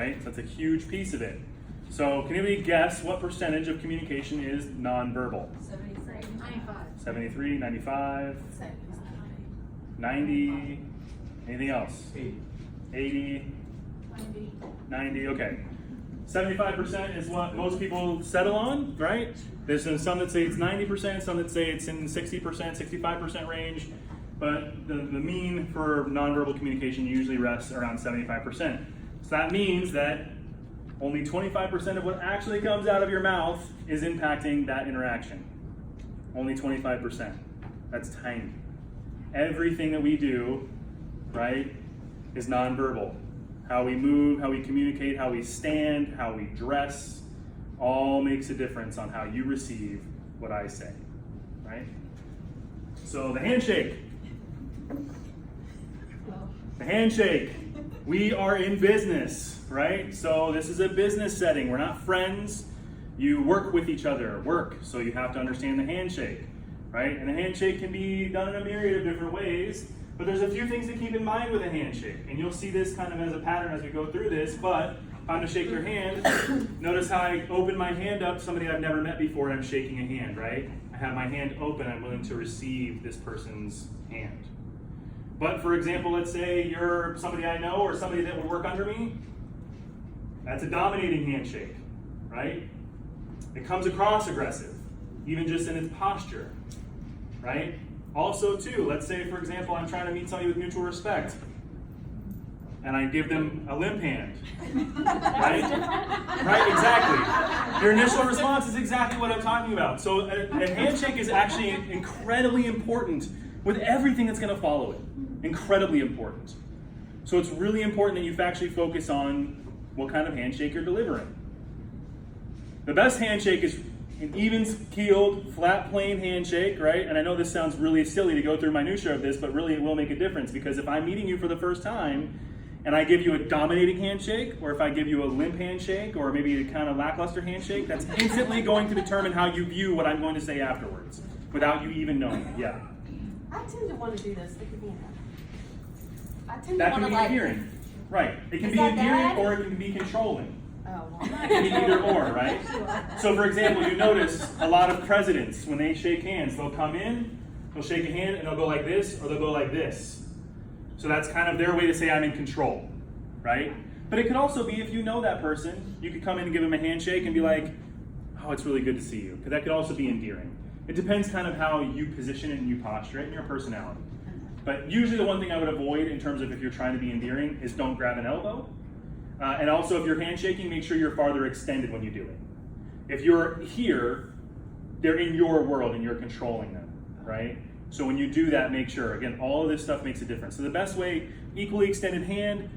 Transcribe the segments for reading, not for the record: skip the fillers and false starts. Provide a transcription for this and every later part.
right? So that's a huge piece of it. So can anybody guess what percentage of communication is nonverbal? 73, 95. 73, 95, 90, anything else? 80, 90, okay. 75% is what most people settle on, right? There's some that say it's 90%, some that say it's in 60%, 65% range, but the mean for nonverbal communication usually rests around 75%. So that means that only 25% of what actually comes out of your mouth is impacting that interaction. Only 25%. That's tiny. Everything that we do, right, is nonverbal. How we move, how we communicate, how we stand, how we dress, all makes a difference on how you receive what I say, right? So the handshake. The handshake. We are in business, right? So this is a business setting. We're not friends. You work with each other, so you have to understand the handshake, right? And a handshake can be done in a myriad of different ways, but there's a few things to keep in mind with a handshake. And you'll see this kind of as a pattern as we go through this, but if I'm to shake your hand, notice how I open my hand up, somebody I've never met before, and I'm shaking a hand, right? I have my hand open, I'm willing to receive this person's hand. But for example, let's say you're somebody I know or somebody that would work under me. That's a dominating handshake, right? It comes across aggressive, even just in its posture, right? Also too, let's say for example, I'm trying to meet somebody with mutual respect and I give them a limp hand, right? Right, exactly. Your initial response is exactly what I'm talking about. So a handshake is actually incredibly important with everything that's going to follow it. Incredibly important. So it's really important that you actually focus on what kind of handshake you're delivering. The best handshake is an even-keeled, flat, plain handshake, right? And I know this sounds really silly to go through minutia of this, but really it will make a difference, because if I'm meeting you for the first time and I give you a dominating handshake, or if I give you a limp handshake, or maybe a kind of lackluster handshake, that's instantly going to determine how you view what I'm going to say afterwards, without you even knowing it. Yeah. I tend to want to do this. It could be enough. I tend That to can want be to endearing. Right. It can Is be that endearing bad? or it can be controlling. Oh, well, It can be either or, right? So for example, you notice a lot of presidents, when they shake hands, they'll come in, they'll shake a hand, and they'll go like this, or they'll go like this. So that's kind of their way to say I'm in control, right? But it could also be, if you know that person, you could come in and give them a handshake and be like, oh, it's really good to see you. Because that could also be endearing. It depends kind of how you position it and you posture it and your personality. But usually the one thing I would avoid in terms of if you're trying to be endearing is don't grab an elbow. And also if you're handshaking, make sure you're farther extended when you do it. If you're here, they're in your world and you're controlling them, right? So when you do that, make sure, again, all of this stuff makes a difference. So the best way, equally extended hand,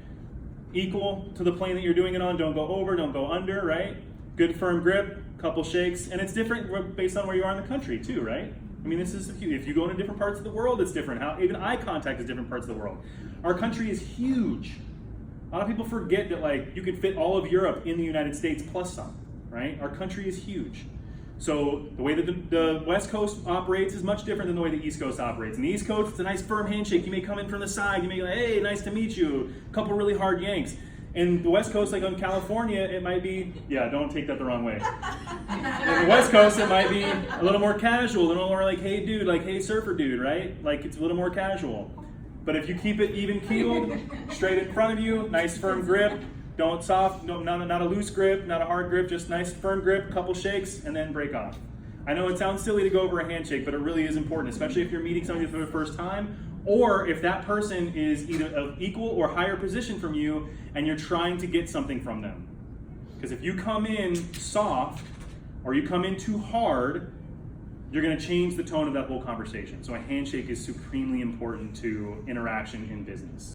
equal to the plane that you're doing it on, don't go over, don't go under, right? Good firm grip, couple shakes, and it's different based on where you are in the country too, right? I mean, this is if you go into different parts of the world, it's different. Even eye contact is different parts of the world. Our country is huge. A lot of people forget that like you could fit all of Europe in the United States plus some, right? Our country is huge. So the way that the West Coast operates is much different than the way the East Coast operates. In the East Coast, it's a nice firm handshake. You may come in from the side. You may go, hey, nice to meet you. A couple really hard yanks. In the West Coast, like on California, it might be, yeah, don't take that the wrong way. In the West Coast, it might be a little more casual, a little more like, hey dude, like, hey surfer dude, right? Like it's a little more casual. But if you keep it even keeled, straight in front of you, nice firm grip, don't soft, not a loose grip, not a hard grip, just nice firm grip, couple shakes, and then break off. I know it sounds silly to go over a handshake, but it really is important, especially if you're meeting somebody for the first time, or if that person is either of equal or higher position from you and you're trying to get something from them. Because if you come in soft or you come in too hard, you're going to change the tone of that whole conversation. So a handshake is supremely important to interaction in business.